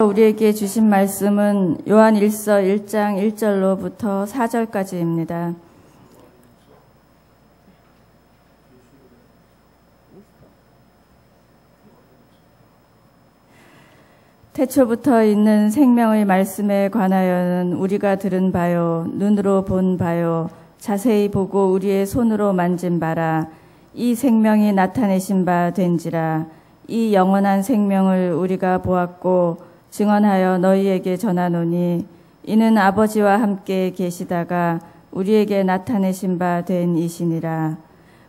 우리에게 주신 말씀은 요한 1서 1장 1절로부터 4절까지입니다. 태초부터 있는 생명의 말씀에 관하여는 우리가 들은 바요, 눈으로 본 바요, 자세히 보고 우리의 손으로 만진 바라. 이 생명이 나타내신 바 된지라. 이 영원한 생명을 우리가 보았고 증언하여 너희에게 전하노니 이는 아버지와 함께 계시다가 우리에게 나타내신 바 된 이시니라.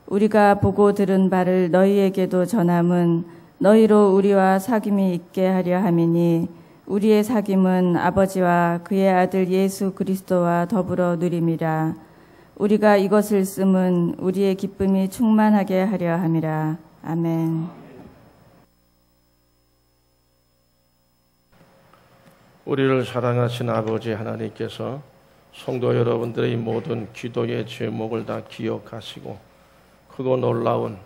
우리가 보고 들은 바를 너희에게도 전함은 너희로 우리와 사귐이 있게 하려 함이니 우리의 사귐은 아버지와 그의 아들 예수 그리스도와 더불어 누림이라. 우리가 이것을 쓰면 우리의 기쁨이 충만하게 하려 함이라. 아멘. 우리를 사랑하신 아버지 하나님께서 성도 여러분들의 모든 기도의 제목을 다 기억하시고 크고 놀라운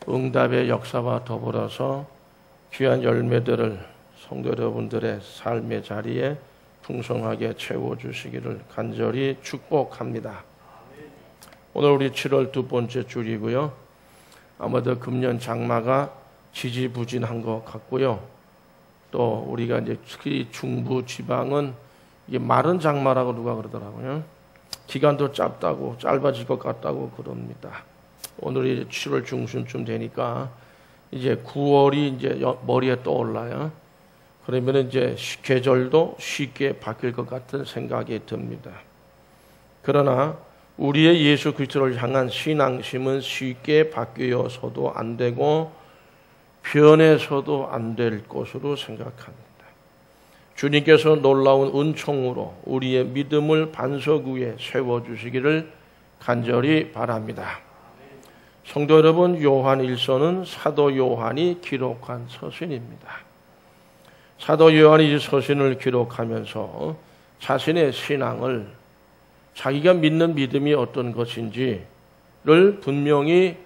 응답의 역사와 더불어서 귀한 열매들을 성도 여러분들의 삶의 자리에 풍성하게 채워주시기를 간절히 축복합니다. 오늘 우리 7월 두 번째 주일이고요. 아마도 금년 장마가 지지부진한 것 같고요. 또 우리가 이제 특히 중부 지방은 이게 마른 장마라고 누가 그러더라고요. 기간도 짧아질 것 같다고 그럽니다. 오늘이 7월 중순쯤 되니까 이제 9월이 이제 머리에 떠올라요. 그러면 이제 계절도 쉽게 바뀔 것 같은 생각이 듭니다. 그러나 우리의 예수 그리스도를 향한 신앙심은 쉽게 바뀌어서도 안 되고 변해서도 안 될 것으로 생각합니다. 주님께서 놀라운 은총으로 우리의 믿음을 반석 위에 세워주시기를 간절히 바랍니다. 성도 여러분, 요한 1서는 사도 요한이 기록한 서신입니다. 사도 요한이 이 서신을 기록하면서 자신의 신앙을 자기가 믿는 믿음이 어떤 것인지를 분명히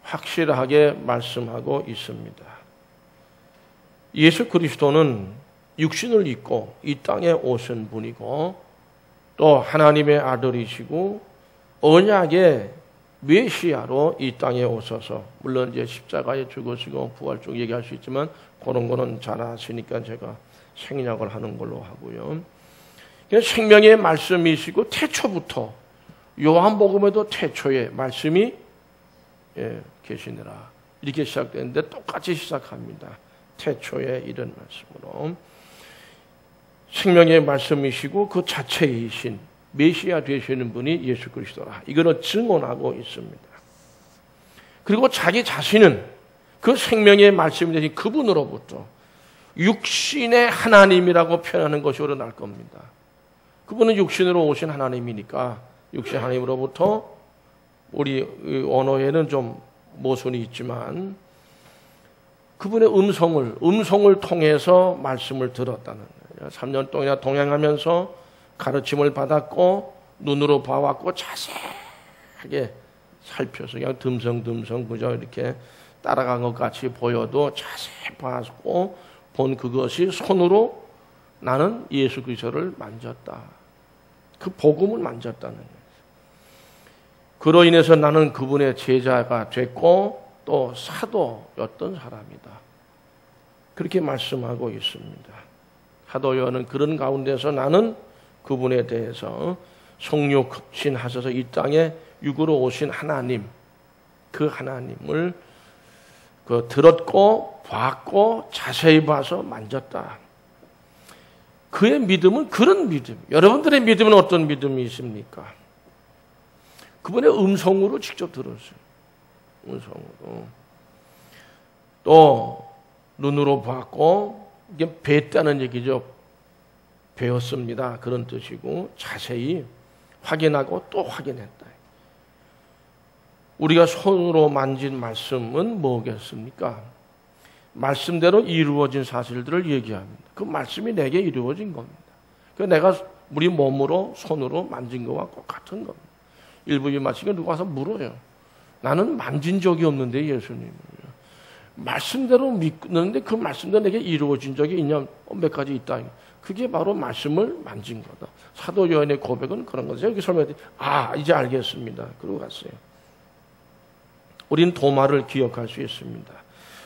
확실하게 말씀하고 있습니다. 예수 그리스도는 육신을 입고 이 땅에 오신 분이고 또 하나님의 아들이시고 언약의 메시아로 이 땅에 오셔서 물론 이제 십자가에 죽으시고 부활 쪽 얘기할 수 있지만 그런 거는 잘 아시니까 제가 생략을 하는 걸로 하고요. 생명의 말씀이시고 태초부터 요한복음에도 태초에 말씀이 계시느라 이렇게 시작되는데 똑같이 시작합니다. 태초에 이런 말씀으로 생명의 말씀이시고 그 자체이신 메시아 되시는 분이 예수 그리스도라. 이거를 증언하고 있습니다. 그리고 자기 자신은 그 생명의 말씀이 되신 그분으로부터 육신의 하나님이라고 표현하는 것이 오르날 겁니다. 그분은 육신으로 오신 하나님이니까 육신 하나님으로부터 우리 언어에는 좀 모순이 있지만 그분의 음성을 통해서 말씀을 들었다는 거예요. 3년 동안이나 동행하면서 가르침을 받았고 눈으로 봐왔고 자세하게 살펴서 그냥 듬성듬성 그저 이렇게 따라간 것 같이 보여도 자세히 봤고 본 그것이 손으로 나는 예수 그리스도를 만졌다. 그 복음을 만졌다는 거예요. 그로 인해서 나는 그분의 제자가 됐고 또 사도였던 사람이다. 그렇게 말씀하고 있습니다. 사도 요한은 그런 가운데서 나는 그분에 대해서 성령 급신하셔서 이 땅에 육으로 오신 하나님, 그 하나님을 들었고 봤고 자세히 봐서 만졌다. 그의 믿음은 그런 믿음. 여러분들의 믿음은 어떤 믿음이 있습니까? 그분의 음성으로 직접 들었어요. 음성으로. 또 눈으로 봤고 이게 뵀다는 얘기죠. 배웠습니다. 그런 뜻이고 자세히 확인하고 또 확인했다. 우리가 손으로 만진 말씀은 뭐겠습니까? 말씀대로 이루어진 사실들을 얘기합니다. 그 말씀이 내게 이루어진 겁니다. 그 내가 우리 몸으로 손으로 만진 것과 똑같은 겁니다. 일부 이 마시고 누가 와서 물어요. 나는 만진 적이 없는데 예수님을요. 말씀대로 믿는데 그 말씀대로 내게 이루어진 적이 있냐? 몇 가지 있다. 그게 바로 말씀을 만진 거다. 사도 요한의 고백은 그런 거죠. 여기 설명해 이제 알겠습니다. 그러고 갔어요. 우린 도마를 기억할 수 있습니다.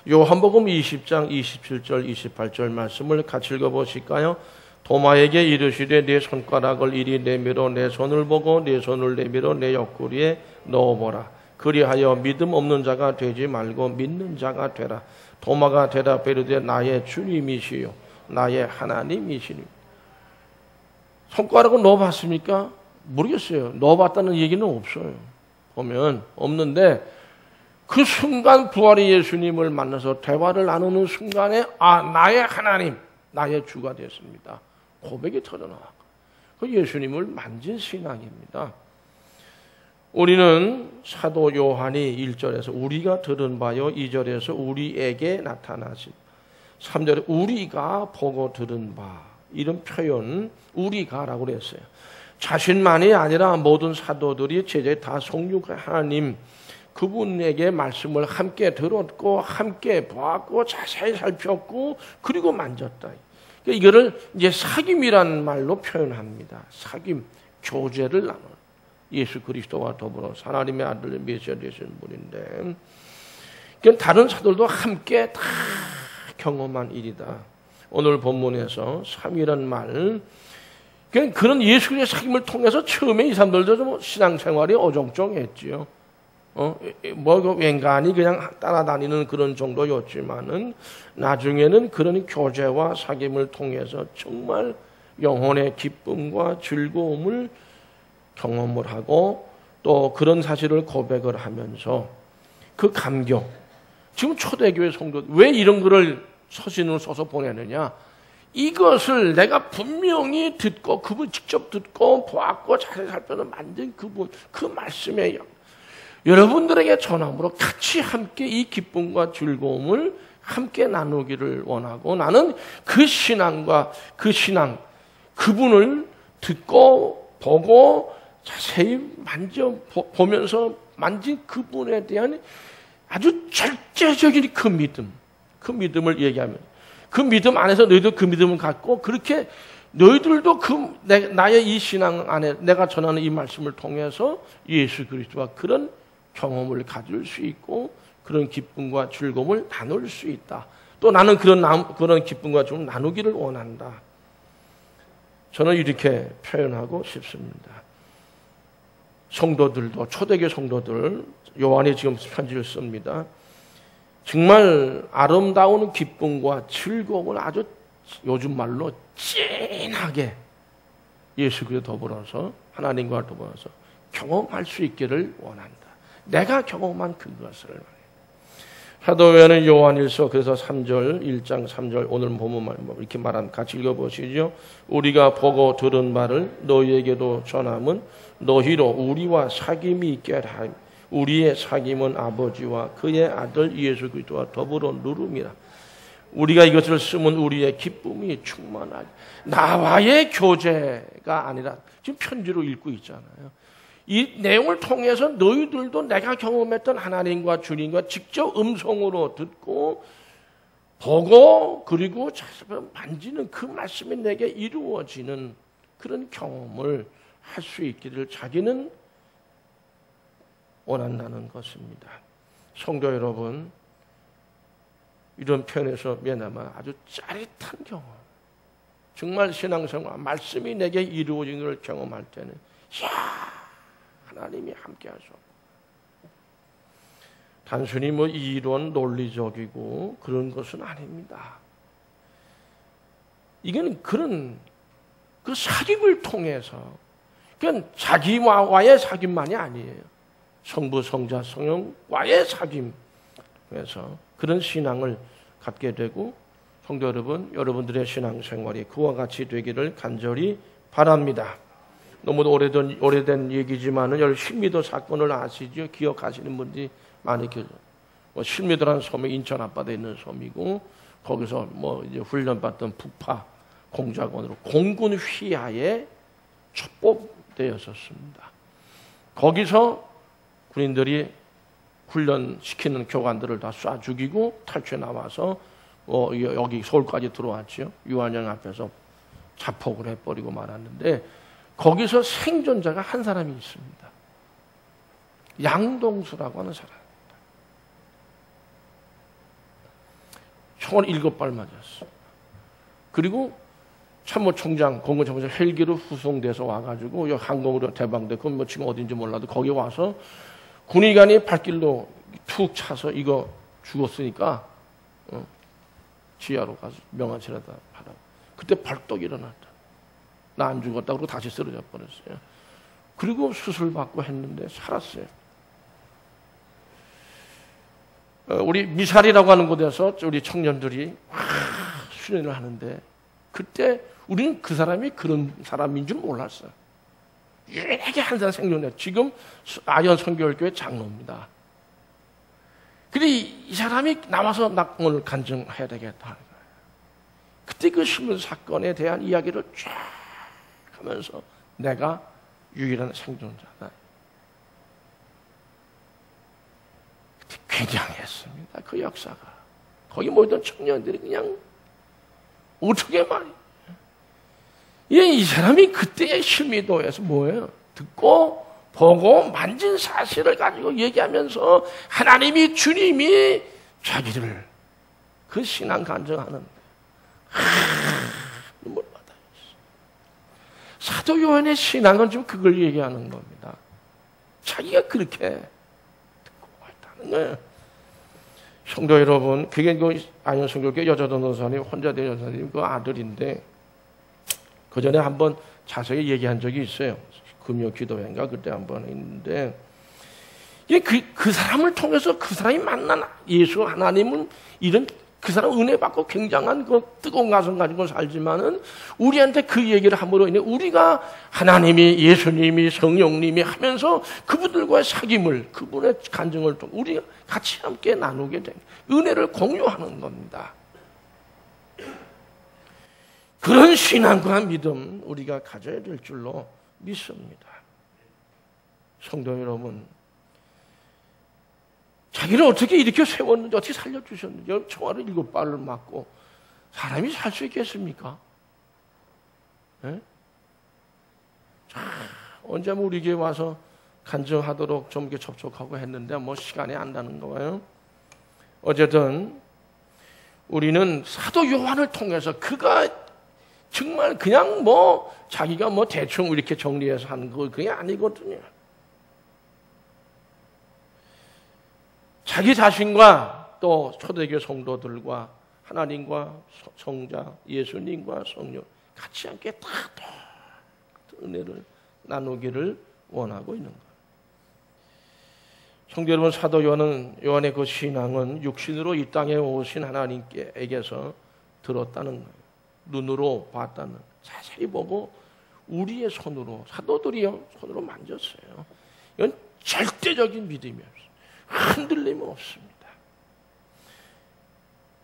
요한복음 20장 27절 28절 말씀을 같이 읽어보실까요? 도마에게 이르시되 내 손가락을 이리 내밀어 내 손을 보고 내 손을 내밀어 내 옆구리에 넣어보라. 그리하여 믿음 없는 자가 되지 말고 믿는 자가 되라. 도마가 대답해 이르되 나의 주님이시요 나의 하나님이시니. 손가락을 넣어봤습니까? 모르겠어요. 넣어봤다는 얘기는 없어요. 보면 없는데 그 순간 부활의 예수님을 만나서 대화를 나누는 순간에 나의 하나님, 나의 주가 됐습니다. 고백이 터져나와. 그 예수님을 만진 신앙입니다. 우리는 사도 요한이 1절에서 우리가 들은 바요, 2절에서 우리에게 나타나신, 3절에 우리가 보고 들은 바, 이런 표현 우리가라고 그랬어요. 자신만이 아니라 모든 사도들이 제자에 다 성육한 하나님 그분에게 말씀을 함께 들었고 함께 보았고 자세히 살폈고 그리고 만졌다. 이거를 이제 사귐이라는 말로 표현합니다. 사귐, 교제를 나눈 예수 그리스도와 더불어 하나님의 아들 메시아 되신 분인데, 다른 사도들도 함께 다 경험한 일이다. 오늘 본문에서 삼위라는 말, 그런 예수 그리스도의 사귐을 통해서 처음에 이 사람들도 좀 신앙생활이 어정쩡했지요. 왠간히 그냥 따라다니는 그런 정도였지만은 나중에는 그런 교제와 사귐을 통해서 정말 영혼의 기쁨과 즐거움을 경험을 하고 또 그런 사실을 고백을 하면서 그 감격, 지금 초대교회 성도 왜 이런 거를 서신으로 써서 보내느냐? 이것을 내가 분명히 듣고 그분 직접 듣고 보았고 자세히 살펴서 만든 그분 그 말씀에 여러분들에게 전함으로 같이 함께 이 기쁨과 즐거움을 함께 나누기를 원하고, 나는 그 신앙과 그 신앙, 그분을 듣고 보고 자세히 보면서 만진 그분에 대한 아주 절대적인 그 믿음을 얘기하면, 그 믿음 안에서 너희도 그 믿음을 갖고 그렇게 너희들도 나의 이 신앙 안에 내가 전하는 이 말씀을 통해서 예수 그리스도와 그런 경험을 가질 수 있고 그런 기쁨과 즐거움을 나눌 수 있다. 또 나는 그런 기쁨과 좀 나누기를 원한다. 저는 이렇게 표현하고 싶습니다. 성도들도 초대교회 성도들, 요한이 지금 편지를 씁니다. 정말 아름다운 기쁨과 즐거움을 아주 요즘 말로 진하게 예수 그리스도 더불어서 하나님과 더불어서 경험할 수 있기를 원한다. 내가 경험한 그것을 말해요. 사도요한은 요한일서 그래서 3절 1장 3절 오늘 보면 이렇게 말한 같이 읽어보시죠. 우리가 보고 들은 바를 너희에게도 전함은 너희로 우리와 사귐이 있게 하라. 우리의 사귐은 아버지와 그의 아들 예수 그리스도와 더불어 누름이라. 우리가 이것을 쓰면 우리의 기쁨이 충만하게, 나와의 교제가 아니라 지금 편지로 읽고 있잖아요. 이 내용을 통해서 너희들도 내가 경험했던 하나님과 주님과 직접 음성으로 듣고 보고 그리고 만지는 그 말씀이 내게 이루어지는 그런 경험을 할 수 있기를 자기는 원한다는 것입니다. 성도 여러분, 이런 표현에서 미안하면 아주 짜릿한 경험, 정말 신앙생활 말씀이 내게 이루어진 걸 경험할 때는 하나님이 함께 하셨고, 단순히 이론 논리적이고 그런 것은 아닙니다. 이건 그런 그 사귐을 통해서, 그건 자기와의 사귐만이 아니에요. 성부, 성자, 성령과의 사귐에서 그런 신앙을 갖게 되고, 성도 여러분, 여러분들의 신앙생활이 그와 같이 되기를 간절히 바랍니다. 너무 오래된 얘기지만은 실미도 사건을 아시죠? 기억하시는 분들이 많이 계세요. 실미도라는 섬이 인천 앞바다에 있는 섬이고, 거기서 이제 훈련받던 북파 공작원으로 공군 휘하에 첩보되었었습니다. 거기서 군인들이 훈련시키는 교관들을 다 쏴 죽이고 탈출해 나와서 여기 서울까지 들어왔죠. 유한영 앞에서 자폭을 해버리고 말았는데 거기서 생존자가 한 사람이 있습니다. 양동수라고 하는 사람. 총을 7발 맞았어. 그리고 참모총장, 공군참모장 헬기로 후송돼서 와가지고 여기 항공으로 대방대, 그건 뭐 지금 어딘지 몰라도 거기 와서 군의관이 발길로 툭 차서 이거 죽었으니까 지하로 가서 명함이라도 받아. 그때 벌떡 일어났다. 나 안 죽었다. 그러고 다시 쓰러져 버렸어요. 그리고 수술 받고 했는데 살았어요. 우리 미사리라고 하는 곳에서 우리 청년들이 수련을 하는데 그때 우리는 그 사람이 그런 사람인 줄 몰랐어요. 유일하게 한 사람 생존해. 지금 아현 선교교회 장로입니다. 근데 이 사람이 나와서 나 오늘 간증해야 되겠다 하는 거예요. 그때 그 신문 사건에 대한 이야기를 쫙 하면서 내가 유일한 생존자다. 굉장했습니다. 그 역사가. 거기 모이던 청년들이 그냥 어떻게 말이에요. 이 사람이 그때의 실미도에서 뭐예요? 듣고 보고 만진 사실을 가지고 얘기하면서 하나님이 주님이 자기를 그 신앙 간증하는데 눈물 받아요. 사도 요한의 신앙은 지금 그걸 얘기하는 겁니다. 자기가 그렇게 듣고 있다는 거예요. 성도 여러분, 그게 그 안현 성교교회 여자전도사님, 혼자 된 여자님 그 아들인데 그 전에 한번 자세히 얘기한 적이 있어요. 금요 기도회인가 그때 한번 있는데 그 사람을 통해서 그 사람이 만난 예수 하나님은 이런 그 사람 은혜 받고 굉장한 그 뜨거운 가슴 가지고 살지만은 우리한테 그 얘기를 함으로 인해 우리가 하나님이 예수님이 성령님이 하면서 그분들과의 사귐을 그분의 간증을 통해 우리가 같이 함께 나누게 된 은혜를 공유하는 겁니다. 그런 신앙과 믿음 우리가 가져야 될 줄로 믿습니다. 성도 여러분, 자기를 어떻게 이렇게 세웠는지 어떻게 살려주셨는지 총알을 7발을 맞고 사람이 살 수 있겠습니까? 네? 언제 우리 교회 와서 간증하도록 좀 이렇게 접촉하고 했는데 뭐 시간이 안 나는 거예요. 어쨌든 우리는 사도 요한을 통해서 그가 정말 그냥 뭐 자기가 뭐 대충 이렇게 정리해서 하는 거 그게 아니거든요. 자기 자신과 또 초대교회 성도들과 하나님과 성자 예수님과 성령 같이 함께 다 은혜를 나누기를 원하고 있는 거예요. 성도 여러분, 사도 요한의 그 신앙은 육신으로 이 땅에 오신 하나님께서 들었다는 거예요. 눈으로 봤다는, 자세히 보고 우리의 손으로, 사도들이요 손으로 만졌어요. 이건 절대적인 믿음이 없어요. 흔들림은 없습니다.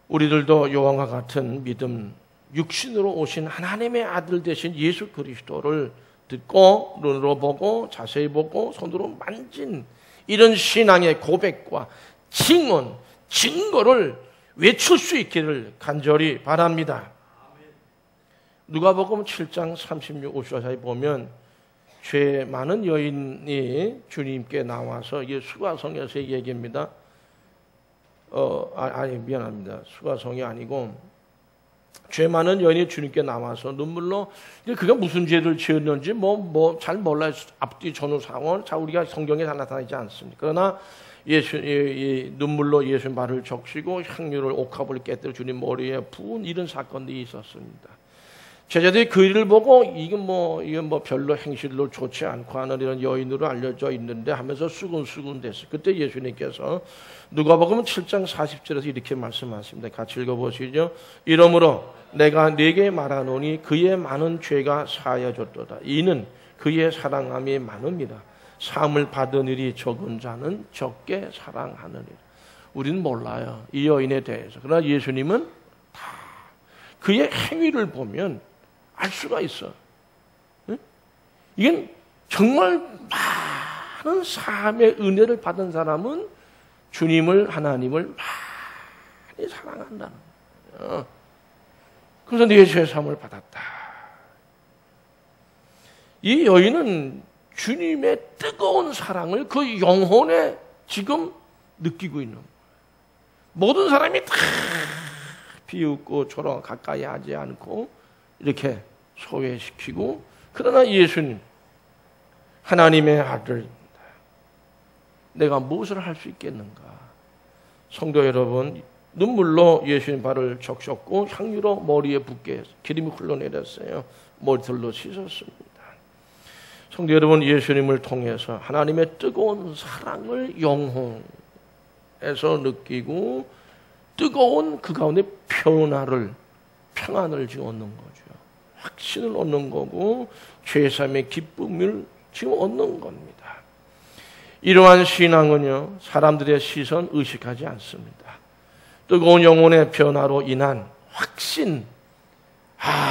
우리들도 요한과 같은 믿음, 육신으로 오신 하나님의 아들 되신 예수 그리스도를 듣고 눈으로 보고 자세히 보고 손으로 만진 이런 신앙의 고백과 증언, 증거를 외칠 수 있기를 간절히 바랍니다. 누가복음 7장 36, 54에 보면 죄 많은 여인이 주님께 나와서 이게 수가성에서의 얘기입니다. 미안합니다. 수가성이 아니고 죄 많은 여인이 주님께 나와서 눈물로 그가 무슨 죄를 지었는지 잘 몰라요. 앞뒤 전후 상황 잘 우리가 성경에 다 나타나지 않습니다. 그러나 눈물로 예수 발을 적시고 향유를 옥합을 깨뜨려 주님 머리에 부은 이런 사건들이 있었습니다. 제자들이 그 일을 보고 이건 별로 행실로 좋지 않고 하는 이런 여인으로 알려져 있는데 하면서 수군수군 됐어요. 그때 예수님께서 누가복음 7장 40절에서 이렇게 말씀하십니다. 같이 읽어보시죠. 이러므로 내가 네게 말하노니 그의 많은 죄가 사하여졌도다. 이는 그의 사랑함이 많음이라. 사함을 받은 일이 적은 자는 적게 사랑하느니라. 우리는 몰라요, 이 여인에 대해서. 그러나 예수님은 다 그의 행위를 보면 알 수가 있어. 응? 이건 정말 많은 사함의 은혜를 받은 사람은 하나님을 많이 사랑한다는 거예요. 그래서 네 죄사함을 받았다. 이 여인은 주님의 뜨거운 사랑을 그 영혼에 지금 느끼고 있는 거예요. 모든 사람이 다 비웃고 저러 가까이 하지 않고 이렇게 소외시키고, 그러나 예수님, 하나님의 아들입니다. 내가 무엇을 할 수 있겠는가? 성도 여러분, 눈물로 예수님 발을 적셨고 향유로 머리에 붓게 기름이 흘러내렸어요. 머리털로 씻었습니다. 성도 여러분, 예수님을 통해서 하나님의 뜨거운 사랑을 영혼에서 느끼고 뜨거운 그 가운데 평안을 지금 얻는 거죠. 확신을 얻는 거고 죄사함의 기쁨을 지금 얻는 겁니다. 이러한 신앙은요, 사람들의 시선 의식하지 않습니다. 뜨거운 영혼의 변화로 인한 확신,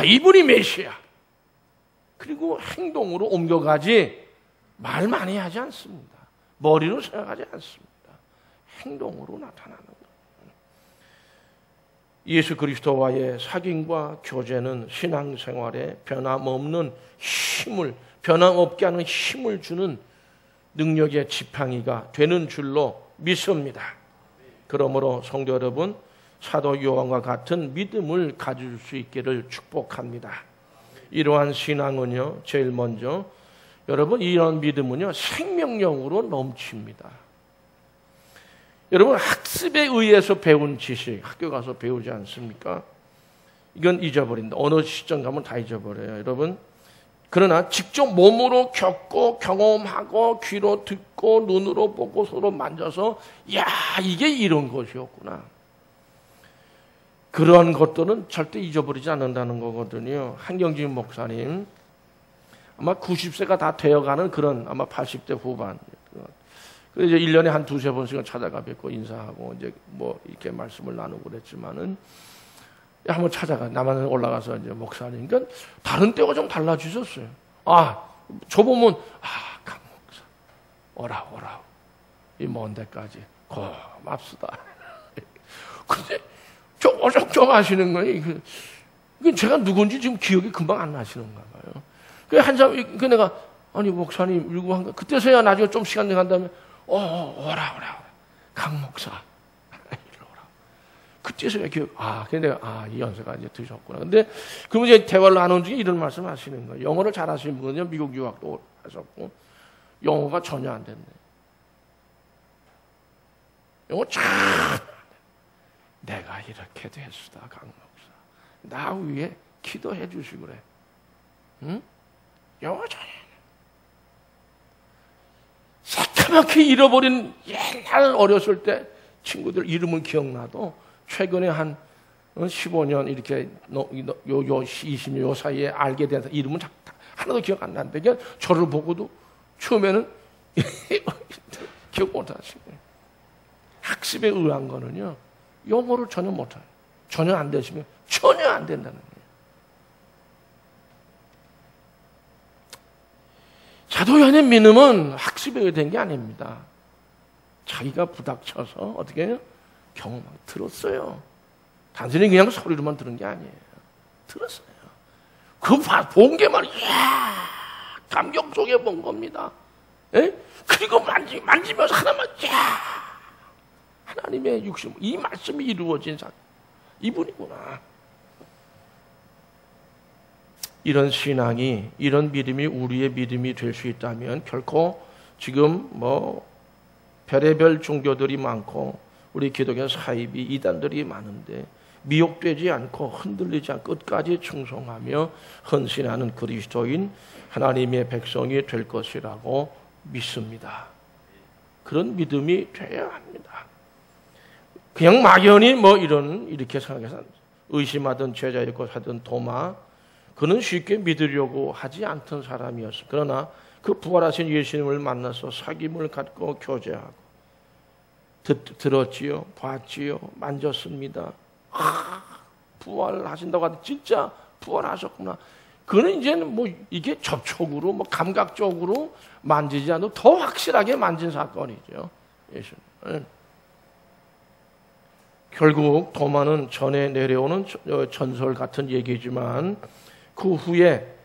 이분이 메시아. 그리고 행동으로 옮겨가지 말 많이 하지 않습니다. 머리로 생각하지 않습니다. 행동으로 나타나는 거예요. 예수 그리스도와의 사귐과 교제는 신앙생활에 변함없는 힘을, 변함없게 하는 힘을 주는 능력의 지팡이가 되는 줄로 믿습니다. 그러므로 성도 여러분, 사도 요한과 같은 믿음을 가질 수 있기를 축복합니다. 이러한 신앙은요, 제일 먼저 여러분, 이런 믿음은요 생명력으로 넘칩니다. 여러분, 학습에 의해서 배운 지식, 학교 가서 배우지 않습니까? 이건 잊어버린다. 어느 시점 가면 다 잊어버려요, 여러분. 그러나 직접 몸으로 겪고 경험하고 귀로 듣고 눈으로 보고 서로 만져서 이게 이런 것이었구나. 그러한 것들은 절대 잊어버리지 않는다는 거거든요. 한경진 목사님, 아마 90세가 다 되어가는 그런 아마 80대 후반. 그래서 이제 1년에 한 두세 번씩은 찾아가 뵙고 인사하고 이제 뭐 이렇게 말씀을 나누고 그랬지만은 한번 찾아가, 남한에 올라가서 이제 목사님, 그러니까 다른 때와 좀 달라지셨어요. 저 보면, 강 목사, 오라. 이 먼 데까지 고맙습니다. 근데 좀 하시는 거예요. 제가 누군지 지금 기억이 금방 안 나시는가 봐요. 그 내가, 아니, 목사님, 이러고 한 거, 그때서야 나중에 좀 시간 내간 다음에, 오라. 강 목사. 그때서야 근데 내가, 이 연세가 이제 드셨구나. 근데, 그러면 이제 대화를 나눈 중에 이런 말씀 하시는 거예요. 영어를 잘 하시는 분은요, 미국 유학도 하셨고, 영어가 전혀 안 됐네. 영어 참, 내가 이렇게 됐수다, 강 목사. 나 위에 기도해 주시고 그래. 응? 영어 전혀. 새까맣게 잃어버린 옛날 어렸을 때 친구들 이름은 기억나도 최근에 한 15년 이렇게 20년 요 사이에 알게 돼서 이름은 하나도 기억 안 나는데 그냥 저를 보고도 처음에는 기억 못 하시고, 학습에 의한 거는요 영어를 전혀 못해요. 전혀 안 되시면 전혀 안 된다는 거예요. 사도 요한의 믿음은 학습에 의된 게 아닙니다. 자기가 부닥쳐서 어떻게 해요? 경험하고 들었어요. 단순히 그냥 소리로만 들은 게 아니에요. 들었어요. 본 게 말이야. 감격 속에 본 겁니다. 예? 그리고 만지면서 하나만 하나님의 육신, 이 말씀이 이루어진 사람, 이분이구나. 이런 신앙이, 이런 믿음이 우리의 믿음이 될 수 있다면 결코 지금 별의별 종교들이 많고 우리 기독교 사이비 이단들이 많은데 미혹되지 않고 흔들리지 않고 끝까지 충성하며 헌신하는 그리스도인 하나님의 백성이 될 것이라고 믿습니다. 그런 믿음이 되어야 합니다. 그냥 막연히 이렇게 생각해서 의심하던 제자였고 하던 도마, 그는 쉽게 믿으려고 하지 않던 사람이었어. 그러나 그 부활하신 예수님을 만나서 사귐을 갖고 교제하고 들었지요, 봤지요, 만졌습니다. 부활하신다고 하더니 진짜 부활하셨구나. 그는 이제는 이게 접촉으로 감각적으로 만지지 않아도 더 확실하게 만진 사건이죠. 예수님. 결국 도마는 전에 내려오는 전설 같은 얘기지만 그 후에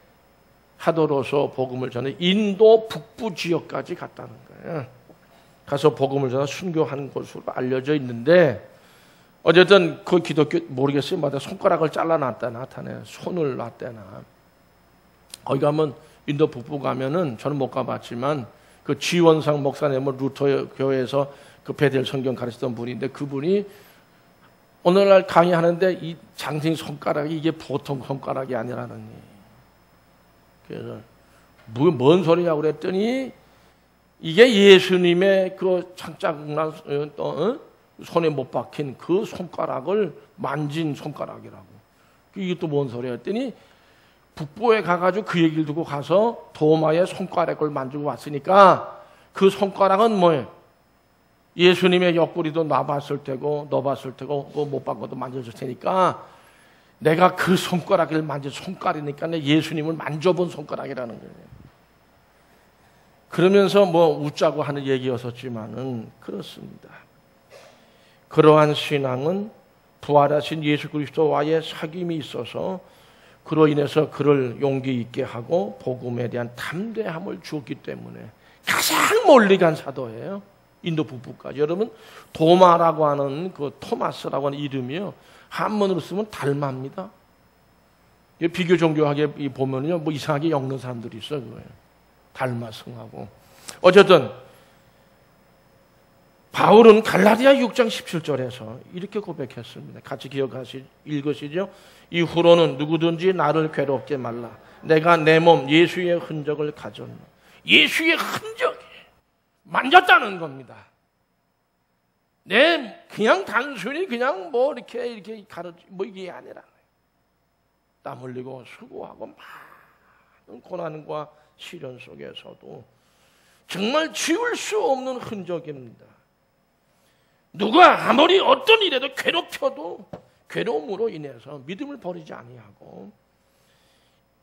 하도로서 복음을 전해 인도 북부 지역까지 갔다는 거예요. 가서 복음을 전해 순교한 것으로 알려져 있는데 어쨌든 그 기독교 모르겠어요. 마다 손가락을 잘라놨다나 나타내 손을 놨다나 거기 가면 인도 북부 가면은 저는 못 가봤지만 그 지원상 목사님은 루터 교회에서 그 베델 성경 가르치던 분인데 그분이 오늘날 강의하는데 이 장생 손가락이 이게 보통 손가락이 아니라는 얘기. 그래서 뭔 소리냐 그랬더니 이게 예수님의 그 창자국난 손에 못 박힌 그 손가락을 만진 손가락이라고. 이게 또 뭔 소리야 했더니 북부에 가가지고 그 얘기를 두고 가서 도마의 손가락을 만지고 왔으니까 그 손가락은 뭐예요? 예수님의 옆구리도 놔봤을 테고 넣어봤을 테고 못 바꿔도 만져줄 테니까 내가 그 손가락을 만진 손가락이니까 예수님을 만져본 손가락이라는 거예요. 그러면서 뭐 웃자고 하는 얘기였었지만은 그렇습니다. 그러한 신앙은 부활하신 예수 그리스도와의 사귐이 있어서 그로 인해서 그를 용기 있게 하고 복음에 대한 담대함을 주었기 때문에 가장 멀리 간 사도예요. 인도 북부까지. 여러분 도마라고 하는 그 토마스라고 하는 이름이요. 한문으로 쓰면 달마입니다. 비교 종교학에 보면요, 뭐 이상하게 엮는 사람들이 있어요. 그거예요. 달마승하고. 어쨌든 바울은 갈라디아 6장 17절에서 이렇게 고백했습니다. 같이 읽으시죠. 이후로는 누구든지 나를 괴롭게 말라. 내가 내 몸 예수의 흔적을 가졌노. 예수의 흔적이 만졌다는 겁니다. 그냥 단순히 그냥 뭐 이렇게 뭐 이게 아니라 땀 흘리고 수고하고 많은 고난과 시련 속에서도 정말 지울 수 없는 흔적입니다. 누가 아무리 어떤 일에도 괴롭혀도 괴로움으로 인해서 믿음을 버리지 아니하고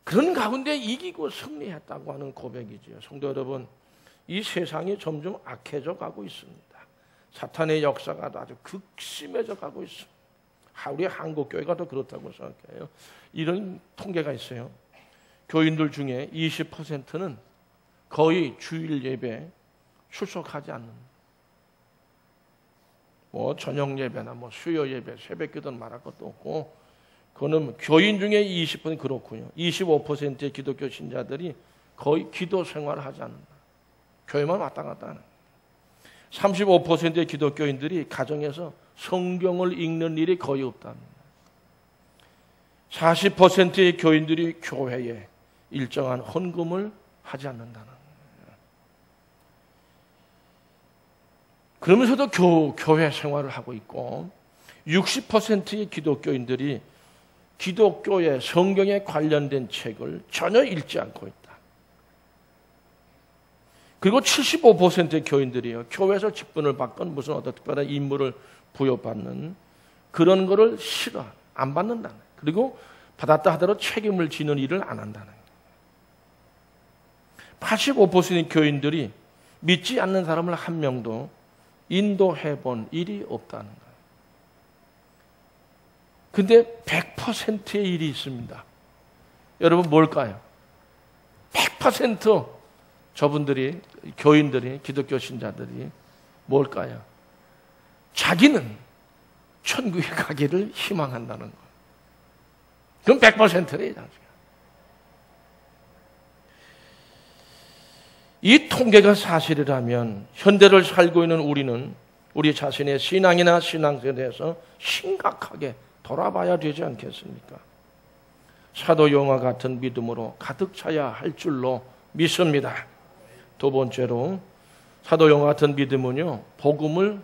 그런 가운데 이기고 승리했다고 하는 고백이죠. 성도 여러분, 이 세상이 점점 악해져 가고 있습니다. 사탄의 역사가 아주 극심해져 가고 있습니다. 우리 한국교회가 더 그렇다고 생각해요. 이런 통계가 있어요. 교인들 중에 20%는 거의 주일 예배 출석하지 않는 뭐 저녁 예배나 뭐 수요 예배, 새벽 기도는 말할 것도 없고 그거는 교인 중에 20%는 그렇고요. 25%의 기독교 신자들이 거의 기도 생활을 하지 않는다. 교회만 왔다 갔다 하는. 35%의 기독교인들이 가정에서 성경을 읽는 일이 거의 없답니다. 40%의 교인들이 교회에 일정한 헌금을 하지 않는다는 거예요. 그러면서도 교회 생활을 하고 있고 60%의 기독교인들이 기독교의 성경에 관련된 책을 전혀 읽지 않고 있다. 그리고 75%의 교인들이요. 교회에서 직분을 받건 무슨 어떤 특별한 임무를 부여받는 그런 거를 싫어, 안 받는다는 거예요. 그리고 받았다 하더라도 책임을 지는 일을 안 한다는 거예요. 85%의 교인들이 믿지 않는 사람을 한 명도 인도해 본 일이 없다는 거예요. 근데 100%의 일이 있습니다. 여러분 뭘까요? 100% 저분들이, 교인들이, 기독교 신자들이 뭘까요? 자기는 천국에 가기를 희망한다는 거예요. 그럼 100%예요. 이 통계가 사실이라면 현대를 살고 있는 우리는 우리 자신의 신앙이나 신앙에 대해서 심각하게 돌아봐야 되지 않겠습니까? 사도 요한과 같은 믿음으로 가득 차야 할 줄로 믿습니다. 두 번째로 사도 요한과 같은 믿음은요, 복음을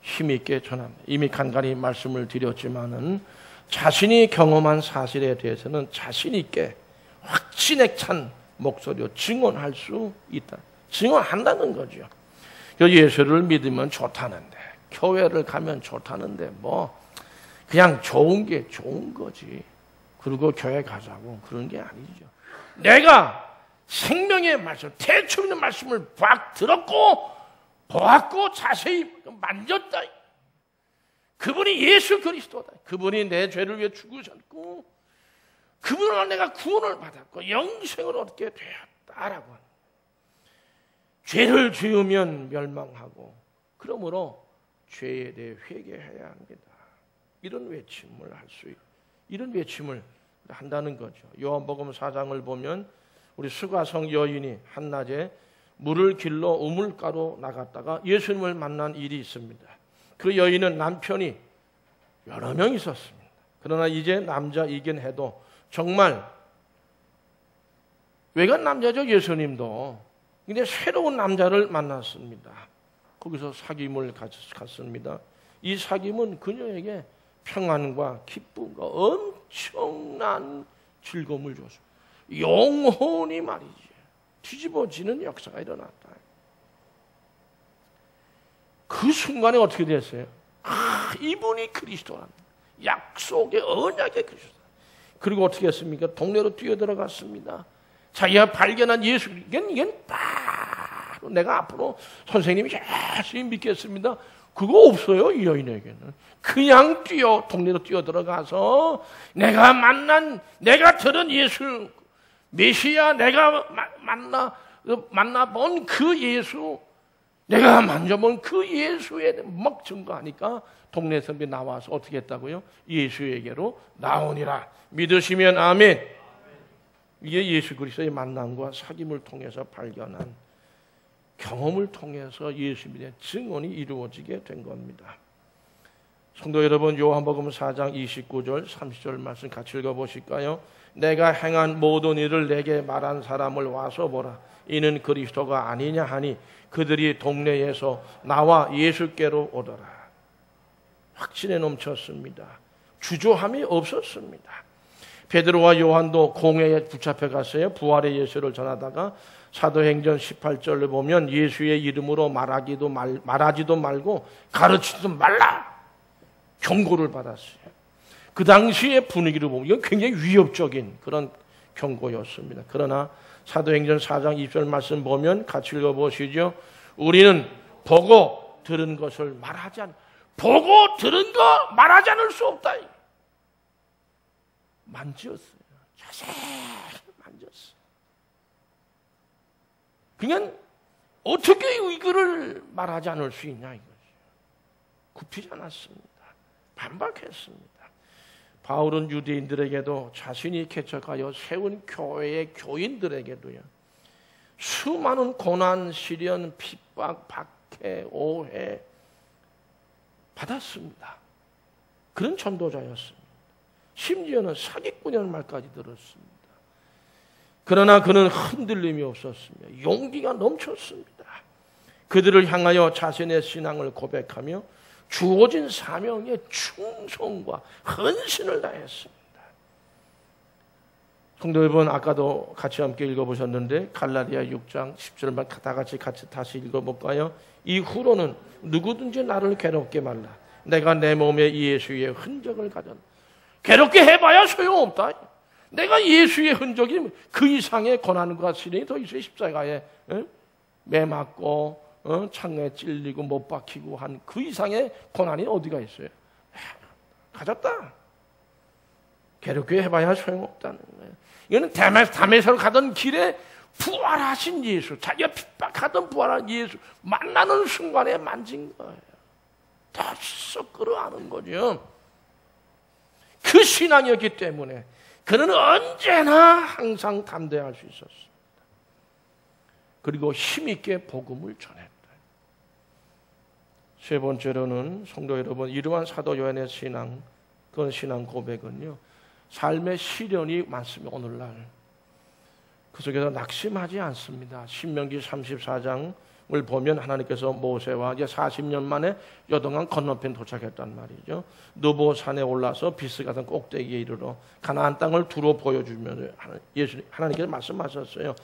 힘있게 전합니다. 이미 간간히 말씀을 드렸지만은 자신이 경험한 사실에 대해서는 자신 있게 확신에 찬 목소리로 증언할 수 있다. 증언한다는 거죠. 예수를 믿으면 좋다는데, 교회를 가면 좋다는데, 뭐 그냥 좋은 게 좋은 거지. 그리고 교회 가자고 그런 게 아니죠. 내가 생명의 말씀, 태초 있는 말씀을 막 들었고 보았고 자세히 만졌다. 그분이 예수 그리스도다. 그분이 내 죄를 위해 죽으셨고 그분으로 내가 구원을 받았고 영생을 얻게 되었다라고 합니다. 죄를 지으면 멸망하고 그러므로 죄에 대해 회개해야 합니다. 이런 외침을 이런 외침을 한다는 거죠. 요한복음 4장을 보면 우리 수가성 여인이 한낮에 물을 길러 우물가로 나갔다가 예수님을 만난 일이 있습니다. 그 여인은 남편이 여러 명 있었습니다. 그러나 이제 남자이긴 해도 정말 외간 남자죠, 예수님도. 근데 새로운 남자를 만났습니다. 거기서 사귐을 갖습니다. 이 사귐은 그녀에게 평안과 기쁨과 엄청난 즐거움을 줬습니다. 영혼이 말이지 뒤집어지는 역사가 일어났다. 그 순간에 어떻게 됐어요? 이분이 그리스도라는 약속의 언약의 그리스도. 그리고 어떻게 했습니까? 동네로 뛰어들어갔습니다. 자기가 발견한 예수, 이건 바로 내가 앞으로 선생님이 열심히 믿겠습니다. 그거 없어요, 이 여인에게는. 그냥 동네로 뛰어들어가서 내가 들은 예수, 메시아, 내가 만나본 그 예수, 내가 만져본 그 예수에 막 증거하니까 동네 선배 나와서 어떻게 했다고요? 예수에게로 나오니라. 믿으시면 아멘. 이게 예수 그리스도의 만남과 사귐을 통해서 발견한 경험을 통해서 예수 믿음의 증언이 이루어지게 된 겁니다. 성도 여러분, 요한복음 4장 29절 30절 말씀 같이 읽어보실까요? 내가 행한 모든 일을 내게 말한 사람을 와서 보라. 이는 그리스도가 아니냐 하니 그들이 동네에서 나와 예수께로 오더라. 확신에 넘쳤습니다. 주저함이 없었습니다. 베드로와 요한도 공회에 붙잡혀 갔어요. 부활의 예수를 전하다가 사도행전 18절을 보면 예수의 이름으로 말하지도 말고 가르치지도 말라 경고를 받았어요. 그 당시의 분위기를 보면 이건 굉장히 위협적인 그런 경고였습니다. 그러나 사도행전 4장 20절 말씀 보면 같이 읽어보시죠. 우리는 보고 들은 것을 보고 들은 거 말하지 않을 수 없다. 만졌어요. 자세히 만졌어요. 그냥 어떻게 이거를 말하지 않을 수 있냐 이거죠. 굽히지 않았습니다. 반박했습니다. 바울은 유대인들에게도 자신이 개척하여 세운 교회의 교인들에게도요. 수많은 고난, 시련, 핍박, 박해, 오해 받았습니다. 그런 전도자였습니다. 심지어는 사기꾼이라는 말까지 들었습니다. 그러나 그는 흔들림이 없었습니다. 용기가 넘쳤습니다. 그들을 향하여 자신의 신앙을 고백하며 주어진 사명에 충성과 헌신을 다했습니다. 성도 여러분, 아까도 같이 함께 읽어보셨는데 갈라디아 6장 10절만 다 같이 다시 읽어볼까요? 이후로는 누구든지 나를 괴롭게 말라. 내가 내 몸에 예수의 흔적을 가졌다. 괴롭게 해봐야 소용없다. 내가 예수의 흔적이 그 이상의 고난과 시련이 더 있어요. 십자가에 매 맞고 창에 찔리고 못 박히고 한 그 이상의 고난이 어디가 있어요? 가졌다. 괴롭게 해봐야 소용없다는 거예요. 이거는 다메섹으로 가던 길에 부활하신 예수, 자기가 핍박하던 부활한 예수 만나는 순간에 만진 거예요. 다 썩 끌어안은 거죠. 그 신앙이었기 때문에 그는 언제나 항상 담대할 수 있었습니다. 그리고 힘있게 복음을 전했다. 세 번째로는 성도 여러분, 이러한 사도 요한의 신앙, 그런 신앙 고백은요, 삶의 시련이 많습니다. 오늘날 그 속에서 낙심하지 않습니다. 신명기 34장을 보면 하나님께서 모세와 이제 40년 만에 요단강 건너편 도착했단 말이죠. 느보 산에 올라서 비스 같은 꼭대기에 이르러 가나안 땅을 두루 보여주면 하나님께서 말씀하셨어요.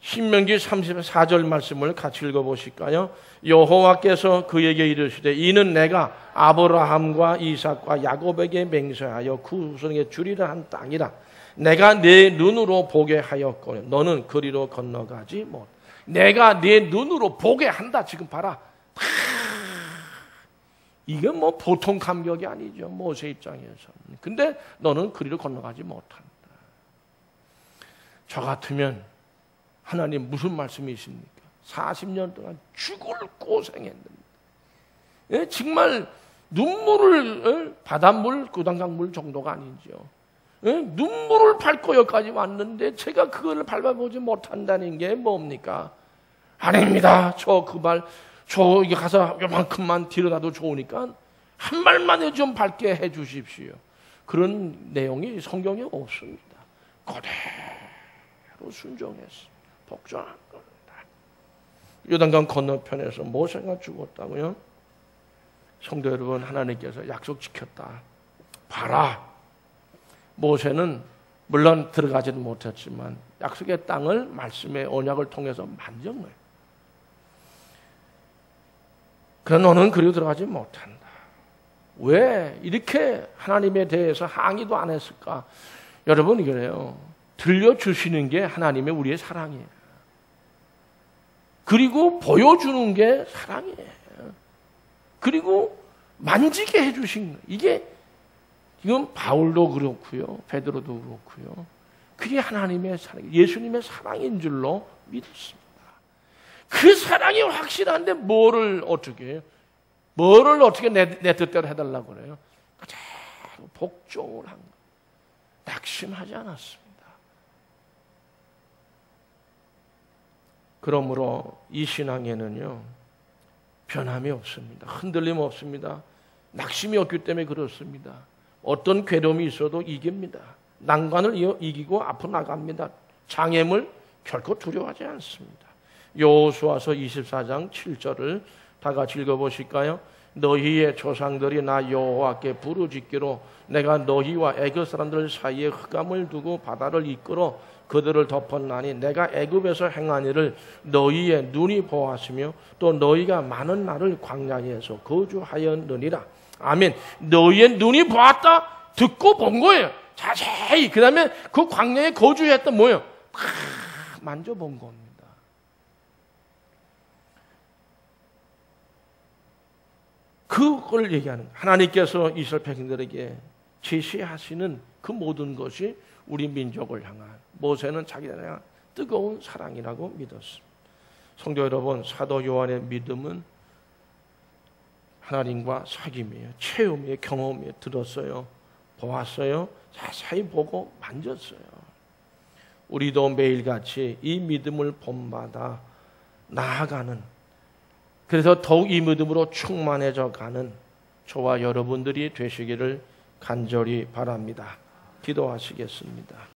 신명기 34절 말씀을 같이 읽어보실까요? 여호와께서 그에게 이르시되 이는 내가 아브라함과 이삭과 야곱에게 맹세하여 그 후손에게 주리라 한 땅이라. 내가 내 눈으로 보게 하였거늘 너는 그리로 건너가지 못. 내가 내 눈으로 보게 한다. 지금 봐라. 이게 뭐 보통 감격이 아니죠. 모세 입장에서는. 근데 너는 그리를 건너가지 못한다. 저 같으면 하나님 무슨 말씀이십니까? 40년 동안 죽을 고생했는데, 예? 정말 눈물을, 바닷물, 구단강물 정도가 아니죠. 예? 눈물을 밟고 여기까지 왔는데 제가 그걸 밟아보지 못한다는 게 뭡니까? 아닙니다. 저 여기 가서 요만큼만 들여다도 좋으니까 한 말만 좀 밝게 해 주십시오. 그런 내용이 성경에 없습니다. 그대로 순종했습니다. 복종한 겁니다. 요단강 건너편에서 모세가 죽었다고요? 성도 여러분, 하나님께서 약속 지켰다. 봐라. 모세는 물론 들어가지는 못했지만 약속의 땅을 말씀의 언약을 통해서 만든 거예요. 그러나 너는 그리로 들어가지 못한다. 왜 이렇게 하나님에 대해서 항의도 안 했을까? 여러분, 그래요. 들려주시는 게 하나님의 우리의 사랑이에요. 그리고 보여주는 게 사랑이에요. 그리고 만지게 해주신 거예요. 이건 바울도 그렇고요. 베드로도 그렇고요. 그게 하나님의 사랑, 예수님의 사랑인 줄로 믿었습니다. 그 사랑이 확실한데 뭐를 어떻게 내 뜻대로 해달라고 그래요? 그대로 복종을 한 거예요. 낙심하지 않았습니다. 그러므로 이 신앙에는요, 변함이 없습니다. 흔들림 없습니다. 낙심이 없기 때문에 그렇습니다. 어떤 괴로움이 있어도 이깁니다. 난관을 이기고 앞으로 나갑니다. 장애물 결코 두려워하지 않습니다. 여호수아서 24장 7절을 다 같이 읽어보실까요? 너희의 조상들이 나 여호와께 부르짖기로 내가 너희와 애굽 사람들 사이에 흑암을 두고 바다를 이끌어 그들을 덮었나니 내가 애굽에서 행한 일을 너희의 눈이 보았으며 또 너희가 많은 날을 광야에서 거주하였느니라. 아멘. 너희의 눈이 보았다, 듣고 본 거예요. 자세히. 그 다음에 그 광야에 거주했던 뭐예요? 다 만져본 겁니다. 그걸 얘기하는 거예요. 하나님께서 이스라엘 백성들에게 제시하시는 그 모든 것이 우리 민족을 향한, 모세는 자기를 향한 뜨거운 사랑이라고 믿었습니다. 성도 여러분, 사도 요한의 믿음은 하나님과 사귐이에요. 체험이에요. 경험이에요. 들었어요. 보았어요. 자세히 보고 만졌어요. 우리도 매일같이 이 믿음을 본받아 나아가는, 그래서 더욱 이 믿음으로 충만해져 가는 저와 여러분들이 되시기를 간절히 바랍니다. 기도하시겠습니다.